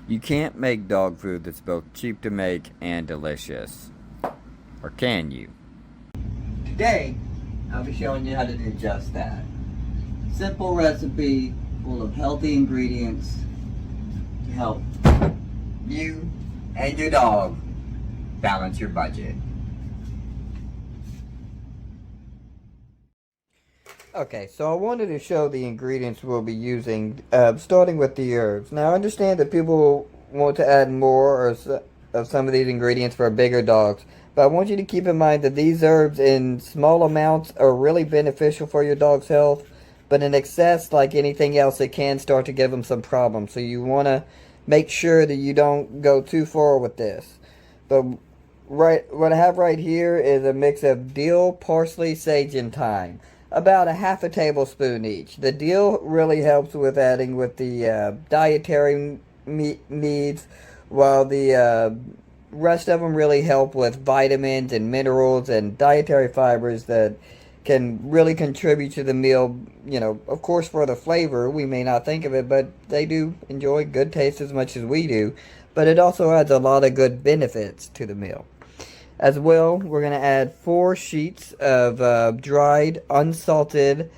You can't make dog food that's both cheap to make and delicious. Or can you? Today, I'll be showing you how to do just that. Simple recipe full of healthy ingredients to help you and your dog balance your budget. Okay, so I wanted to show the ingredients we'll be using, starting with the herbs. Now, I understand that people want to add more of some of these ingredients for bigger dogs, but I want you to keep in mind that these herbs in small amounts are really beneficial for your dog's health, but in excess, like anything else, it can start to give them some problems. So you want to make sure that you don't go too far with this. But what I have right here is a mix of dill, parsley, sage, and thyme. About a half a tablespoon each. The dill really helps with adding with the dietary needs, while the rest of them really help with vitamins and minerals and dietary fibers that can really contribute to the meal. You know, of course, for the flavor, we may not think of it, but they do enjoy good taste as much as we do. But it also adds a lot of good benefits to the meal. As well, we're going to add 4 sheets of dried, unsalted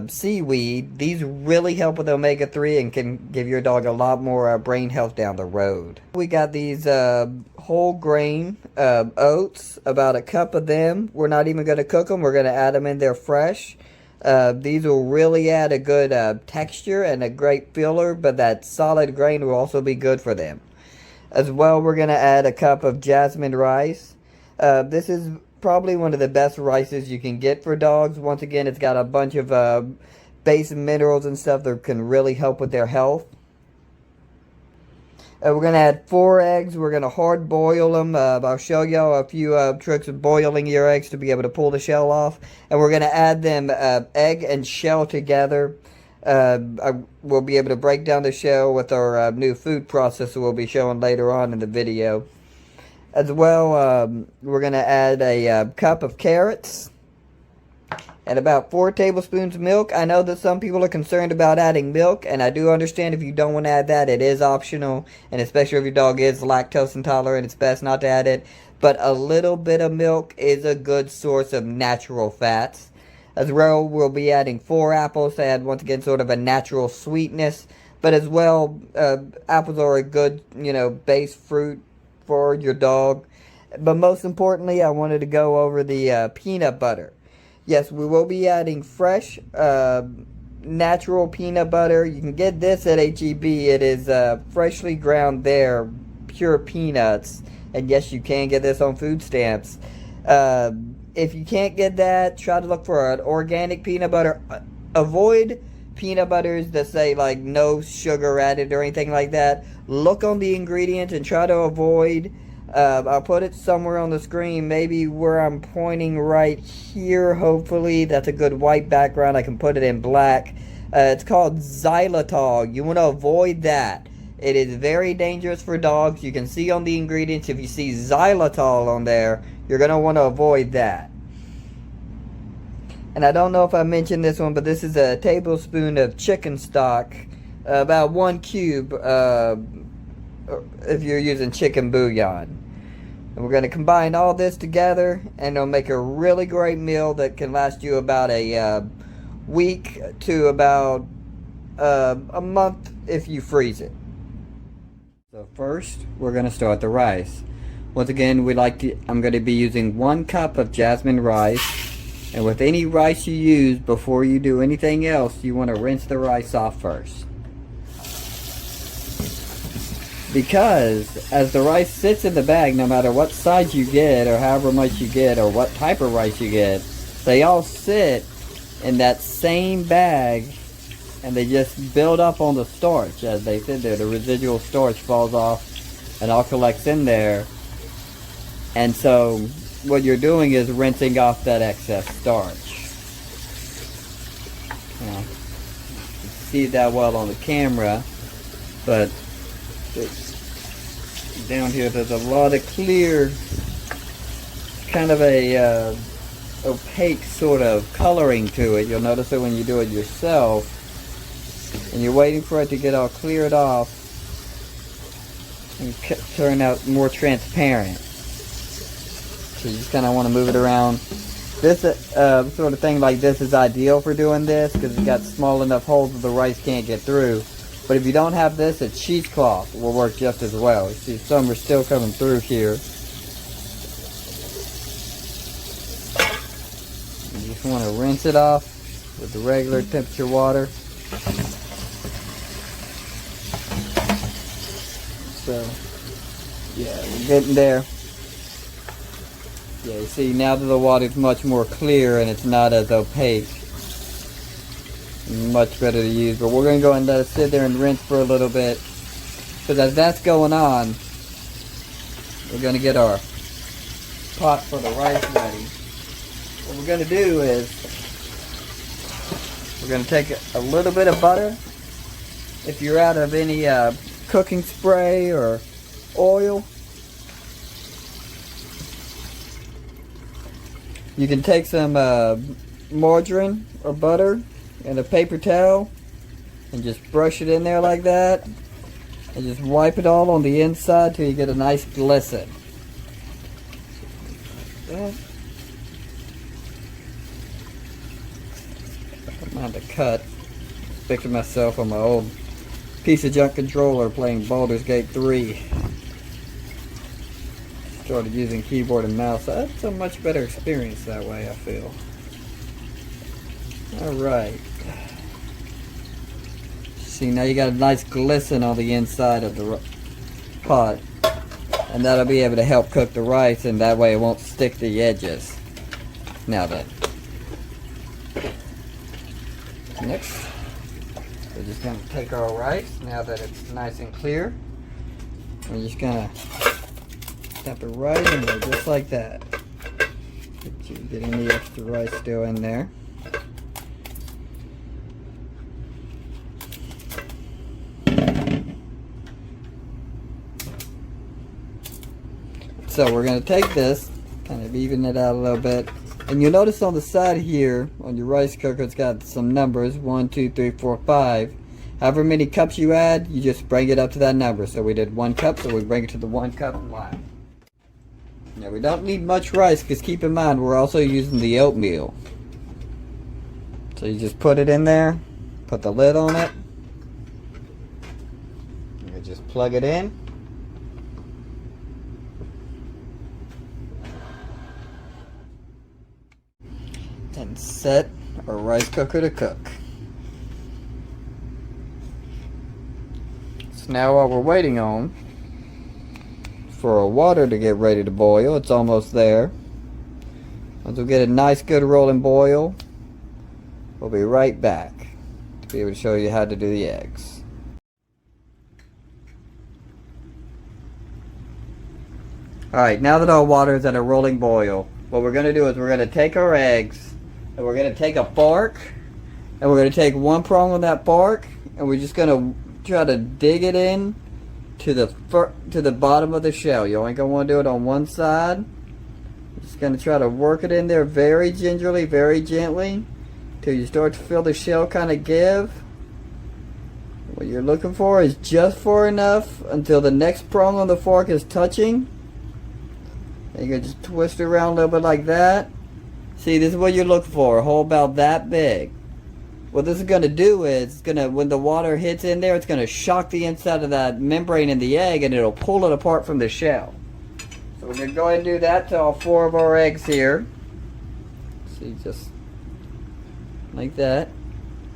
seaweed. These really help with omega-3 and can give your dog a lot more brain health down the road. We got these whole grain oats, about a cup of them. We're not even going to cook them. We're going to add them in there fresh. These will really add a good texture and a great filler, but that solid grain will also be good for them. As well, we're going to add a cup of jasmine rice. This is probably one of the best rices you can get for dogs. Once again, it's got a bunch of base minerals and stuff that can really help with their health. We're going to add 4 eggs. We're going to hard boil them. I'll show you a few tricks of boiling your eggs to be able to pull the shell off. And we're going to add them egg and shell together. We'll be able to break down the shell with our new food processor we'll be showing later on in the video. As well, we're going to add a cup of carrots and about 4 tablespoons of milk. I know that some people are concerned about adding milk, and I do understand if you don't want to add that, it is optional. And especially if your dog is lactose intolerant, it's best not to add it. But a little bit of milk is a good source of natural fats. As well, we'll be adding 4 apples to add, once again, sort of a natural sweetness. But as well, apples are a good, base fruit for your dog. But most importantly, I wanted to go over the peanut butter. Yes, we will be adding fresh natural peanut butter. You can get this at H-E-B. It is freshly ground there, pure peanuts. And yes, you can get this on food stamps. If you can't get that, try to look for an organic peanut butter. Avoid peanut butters that say like no sugar added or anything like that. Look on the ingredients and try to avoid. I'll put it somewhere on the screen, maybe where I'm pointing right here. Hopefully that's a good white background. I can put it in black. It's called xylitol. You want to avoid that. It is very dangerous for dogs. You can see on the ingredients, if you see xylitol on there, you're going to want to avoid that. And I don't know if I mentioned this one, but this is a tablespoon of chicken stock, about 1 cube if you're using chicken bouillon. And we're going to combine all this together, and it'll make a really great meal that can last you about a week to about a month if you freeze it. So first, we're going to start the rice. Once again, I'm going to be using 1 cup of jasmine rice. And with any rice you use, before you do anything else, you want to rinse the rice off first. Because as the rice sits in the bag, no matter what size you get or however much you get or what type of rice you get, they all sit in that same bag and they just build up on the starch as they sit there. The residual starch falls off and all collects in there. And so what you're doing is rinsing off that excess starch. Now, you can see that well on the camera, but down here there's a lot of clear, kind of a opaque sort of coloring to it. You'll notice it when you do it yourself, and you're waiting for it to get all cleared off. and turn out more transparent. So you just kind of want to move it around. This sort of thing like this is ideal for doing this because it's got small enough holes that the rice can't get through. But if you don't have this, a cheesecloth will work just as well. You see some are still coming through here. You just want to rinse it off with the regular temperature water. So, yeah, we're getting there. Yeah, you see now that the water is much more clear and it's not as opaque. Much better to use, but we're going to go and let it sit there and rinse for a little bit. Because as that's going on, we're going to get our pot for the rice ready. What we're going to do is, we're going to take a little bit of butter. If you're out of any cooking spray or oil, you can take some margarine or butter and a paper towel and just brush it in there like that and just wipe it all on the inside till you get a nice glisten. I'm on the cut. Picture myself on my old piece of junk controller playing Baldur's Gate 3. Started using keyboard and mouse. That's a much better experience that way, I feel. Alright. See, now you got a nice glisten on the inside of the pot. And that'll be able to help cook the rice, and that way it won't stick to the edges. Now then. Next, we're just going to take our rice, now that it's nice and clear. We're just going to dump it right in there, just like that. Get any extra rice still in there. So we're going to take this, kind of even it out a little bit. And you'll notice on the side here, on your rice cooker, it's got some numbers, 1, 2, 3, 4, 5. However many cups you add, you just bring it up to that number. So we did 1 cup, so we bring it to the 1 cup line. Now we don't need much rice, because keep in mind, we're also using the oatmeal. So you just put it in there, put the lid on it. You just plug it in. And set our rice cooker to cook. So now while we're waiting on for our water to get ready to boil, it's almost there. Once we get a nice good rolling boil, we'll be right back to be able to show you how to do the eggs. Alright, now that our water is at a rolling boil, what we're going to do is we're going to take our eggs, and we're going to take a fork, and we're going to take one prong on that fork, and we're just going to try to dig it in to the bottom of the shell. You only going to want to do it on one side. You're just going to try to work it in there very gingerly, very gently, till you start to feel the shell kind of give. What you're looking for is just far enough until the next prong on the fork is touching. And you're going to just twist it around a little bit like that. See, this is what you're looking for, a hole about that big. What this is going to do is, it's going to, when the water hits in there, it's going to shock the inside of that membrane in the egg, and it'll pull it apart from the shell. So we're going to go ahead and do that to all 4 of our eggs here. See, just like that.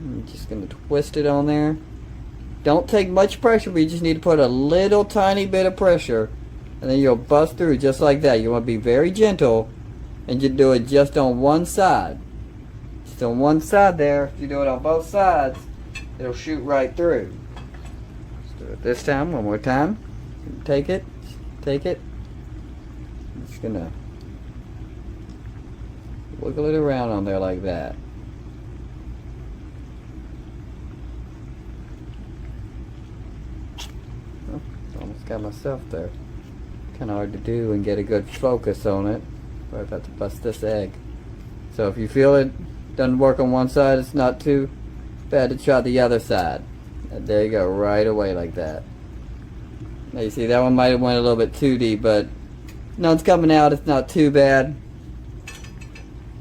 I'm just going to twist it on there. Don't take much pressure, but you just need to put a little tiny bit of pressure, and then you'll bust through just like that. You want to be very gentle. And you do it just on one side. Just on one side there. If you do it on both sides, it'll shoot right through. Let's do it this time, one more time. Take it. Take it. I'm just going to wiggle it around on there like that. Oh, almost got myself there. Kind of hard to do and get a good focus on it. We're about to bust this egg. So if you feel it doesn't work on one side, it's not too bad to try the other side. And there you go, right away like that. Now you see that one might have went a little bit too deep, but no, it's coming out. It's not too bad.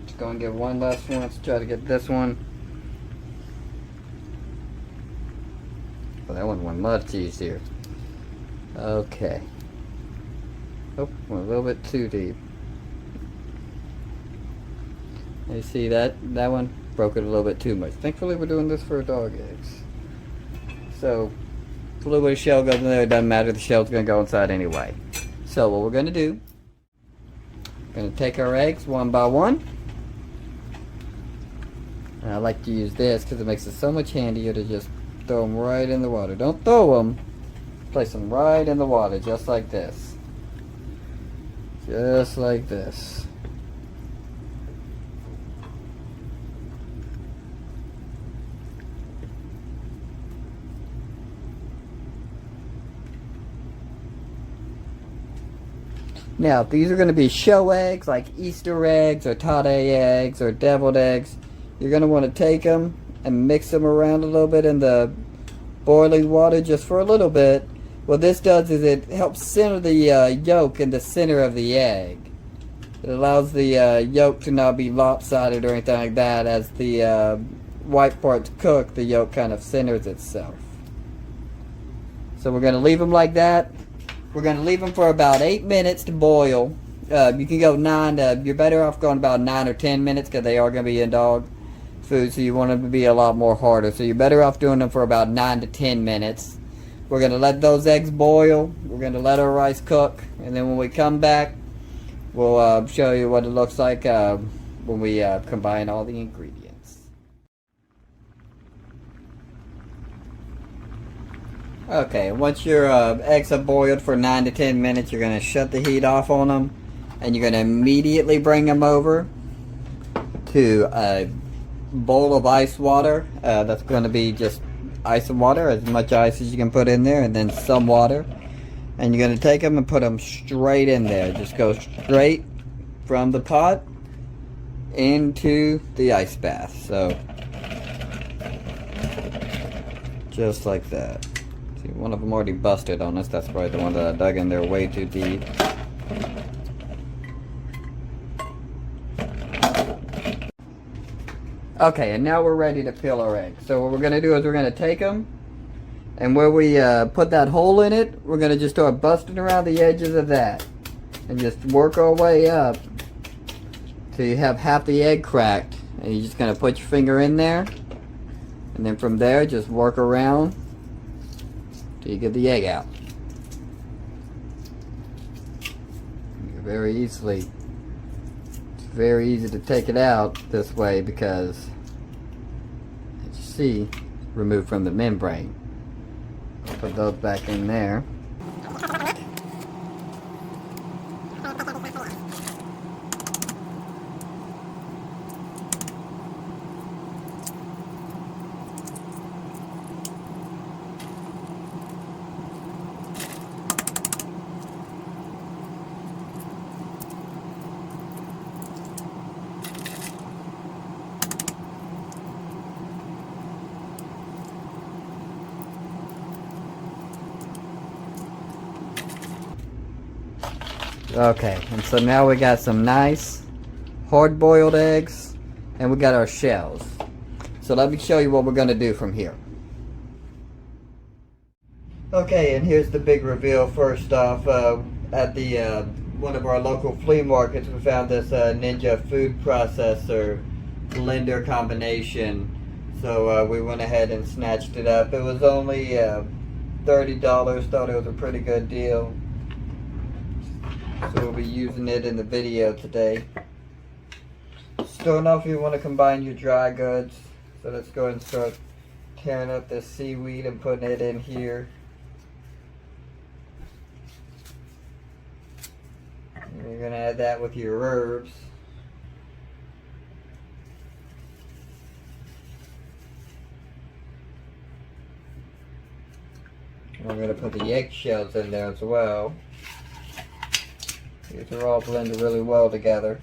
Just go and get one last one. Let's try to get this one. Well, that one went much easier. Okay. Oh, went a little bit too deep. You see that one broke it a little bit too much. Thankfully we're doing this for dog eggs. So a little bit of shell goes in there, it doesn't matter, the shell's gonna go inside anyway. So what we're gonna do, we're gonna take our eggs one by one. And I like to use this because it makes it so much handier to just throw them right in the water. Don't throw them, place them right in the water just like this. Just like this. Now, if these are going to be show eggs, like Easter eggs, or Tade eggs, or deviled eggs, you're going to want to take them and mix them around a little bit in the boiling water just for a little bit. What this does is it helps center the yolk in the center of the egg. It allows the yolk to not be lopsided or anything like that. As the white parts cook, the yolk kind of centers itself. So we're going to leave them like that. We're going to leave them for about 8 minutes to boil. You can go 9 you're better off going about 9 or 10 minutes because they are going to be in dog food, so you want them to be a lot more harder. So you're better off doing them for about 9 to 10 minutes. We're going to let those eggs boil. We're going to let our rice cook. And then when we come back, we'll show you what it looks like when we combine all the ingredients. Okay, once your eggs have boiled for 9 to 10 minutes, you're going to shut the heat off on them. And you're going to immediately bring them over to a bowl of ice water. That's going to be just ice and water, as much ice as you can put in there, and then some water. And you're going to take them and put them straight in there. Just go straight from the pot into the ice bath. So, just like that. See, one of them already busted on us. That's probably the one that I dug in there way too deep. Okay, and now we're ready to peel our eggs. So what we're going to do is we're going to take them, and where we put that hole in it, we're going to just start busting around the edges of that. And just work our way up till you have half the egg cracked. And you're just going to put your finger in there. And then from there, just work around till you get the egg out. You very easily, it's very easy to take it out this way because, as you see, removed from the membrane. Put those back in there. Okay, and so now we got some nice hard-boiled eggs, and we got our shells. So let me show you what we're going to do from here. Okay, and here's the big reveal. First off, at the one of our local flea markets, we found this Ninja food processor blender combination. So we went ahead and snatched it up. It was only $30. Thought it was a pretty good deal. So we'll be using it in the video today. Starting off, you want to combine your dry goods. So let's go ahead and start tearing up this seaweed and putting it in here. And you're going to add that with your herbs. And we're going to put the eggshells in there as well. These are all blended really well together.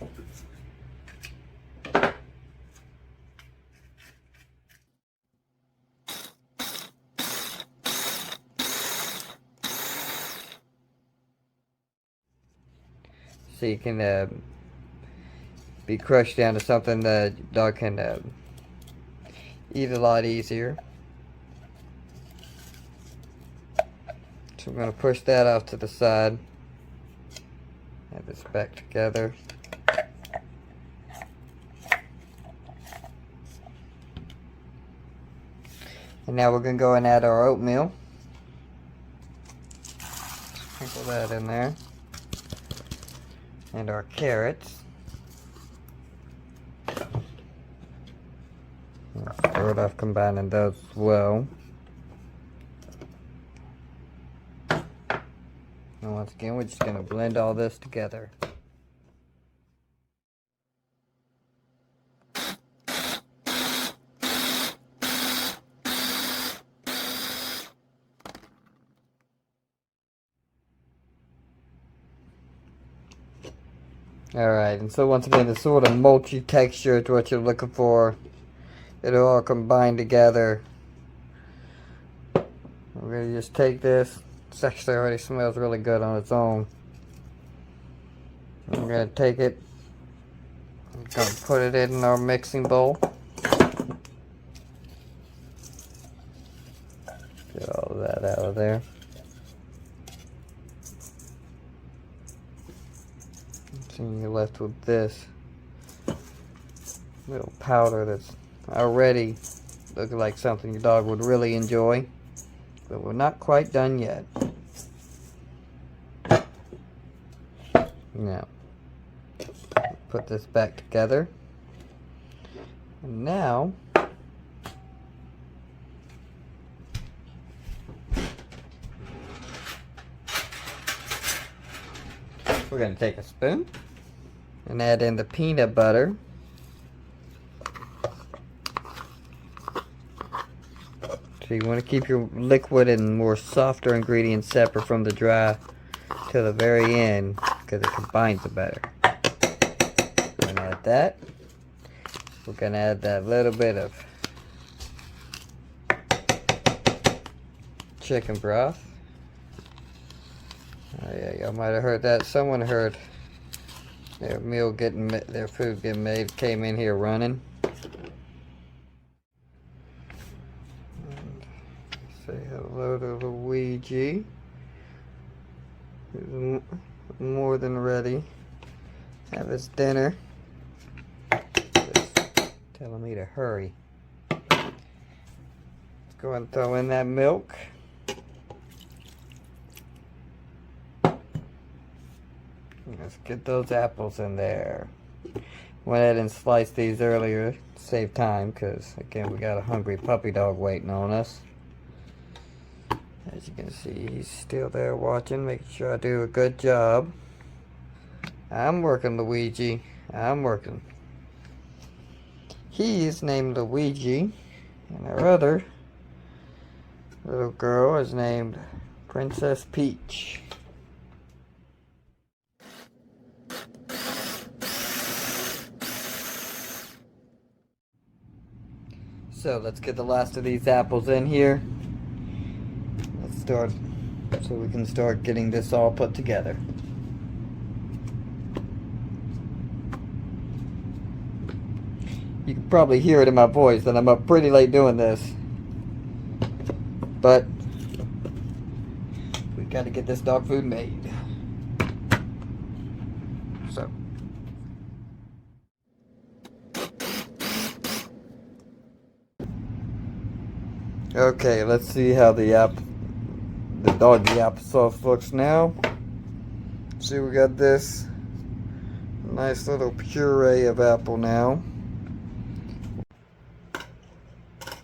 so you can be crushed down to something the dog can eat a lot easier. So I'm going to push that off to the side. Add this back together. And now we're going to go and add our oatmeal. Sprinkle that in there. And our carrots. Start off combining those as well. And once again, we're just going to blend all this together. Alright, and so once again, the sort of mulchy texture is what you're looking for. It'll all combine together. We're going to just take this. This actually already smells really good on its own. I'm going to take it. I'm going to put it in our mixing bowl. Get all of that out of there. So you're left with this little powder that's already looking like something your dog would really enjoy. But we're not quite done yet. Now, put this back together. And now, we're going to take a spoon and add in the peanut butter. So you want to keep your liquid and more softer ingredients separate from the dry till the very end because it combines it better. We're going to add that. We're going to add that little bit of chicken broth. Oh yeah, y'all might have heard that. Someone heard their food getting made, came in here running. Say hello to Luigi. He's more than ready. Have his dinner. Just telling me to hurry. Let's go and throw in that milk. Let's get those apples in there. Went ahead and sliced these earlier to save time because, again, we got a hungry puppy dog waiting on us. As you can see, he's still there watching, making sure I do a good job. I'm working, Luigi. I'm working. He's named Luigi, and our other little girl is named Princess Peach. So let's get the last of these apples in here. Let's start so we can start getting this all put together. You can probably hear it in my voice that I'm up pretty late doing this. But we got to get this dog food made. So okay, let's see how the doggy applesauce looks now. See, we got this nice little puree of apple now.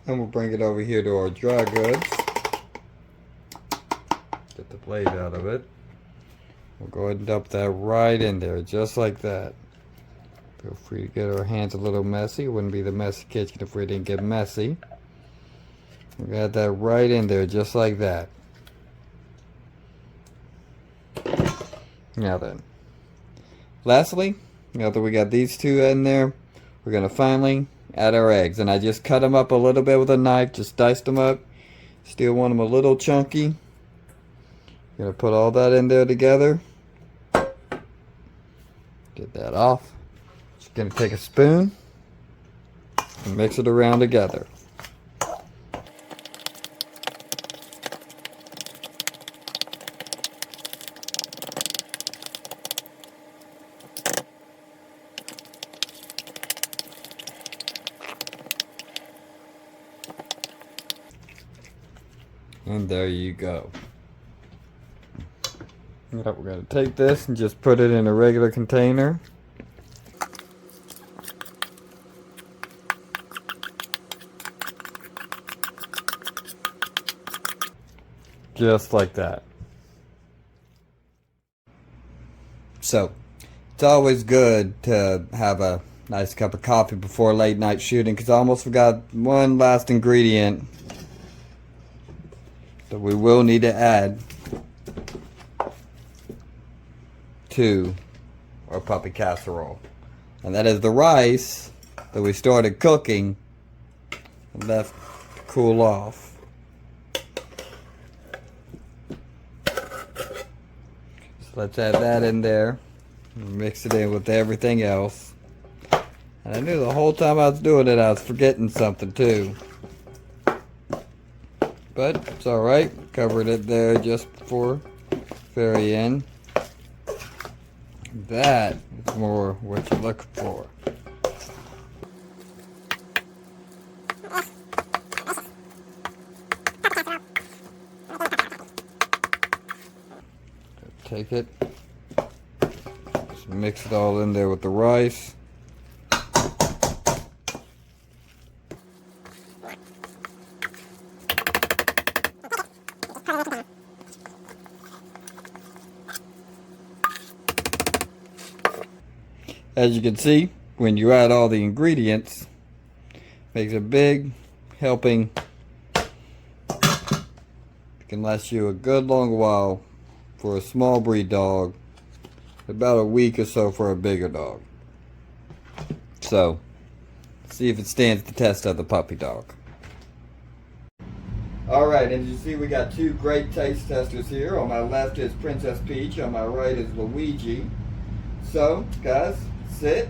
And we'll bring it over here to our dry goods. Get the blade out of it. We'll go ahead and dump that right in there, just like that. Feel free to get our hands a little messy. It wouldn't be the messy kitchen if we didn't get messy. We got that right in there, just like that. Now then, lastly, now that we got these two in there, we're going to finally add our eggs. And I just cut them up a little bit with a knife, just diced them up. Still want them a little chunky. Going to put all that in there together. Get that off. Just gonna take a spoon and mix it around together. And there you go. Yep, we're going to take this and just put it in a regular container. Just like that. So, it's always good to have a nice cup of coffee before late night shooting, because I almost forgot one last ingredient that we will need to add to our puppy casserole, and that is the rice that we started cooking and left to cool off. So let's add that in there and mix it in with everything else. And I knew the whole time I was doing it I was forgetting something too, but it's alright. Covered it there just before very end. That is more what you're looking for. Take it, just mix it all in there with the rice. As you can see, when you add all the ingredients, makes a big helping. It can last you a good long while for a small breed dog, about a week or so for a bigger dog. So, see if it stands the test of the puppy dog. Alright, and you see we got two great taste testers here. On my left is Princess Peach, on my right is Luigi. So, guys, sit.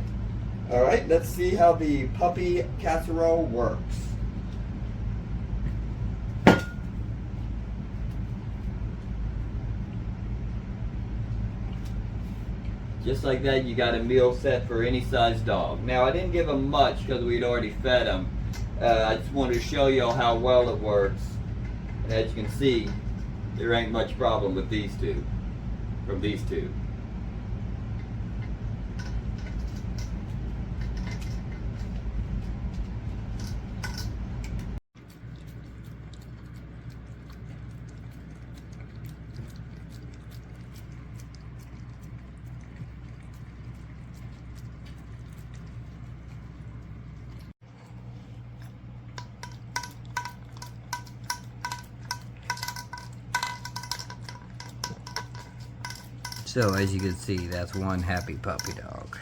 Alright, let's see how the puppy casserole works. Just like that, you got a meal set for any size dog. Now, I didn't give them much because we'd already fed them. I just wanted to show you all how well it works. And as you can see, there ain't much problem with these two, from these two. So as you can see, that's one happy puppy dog.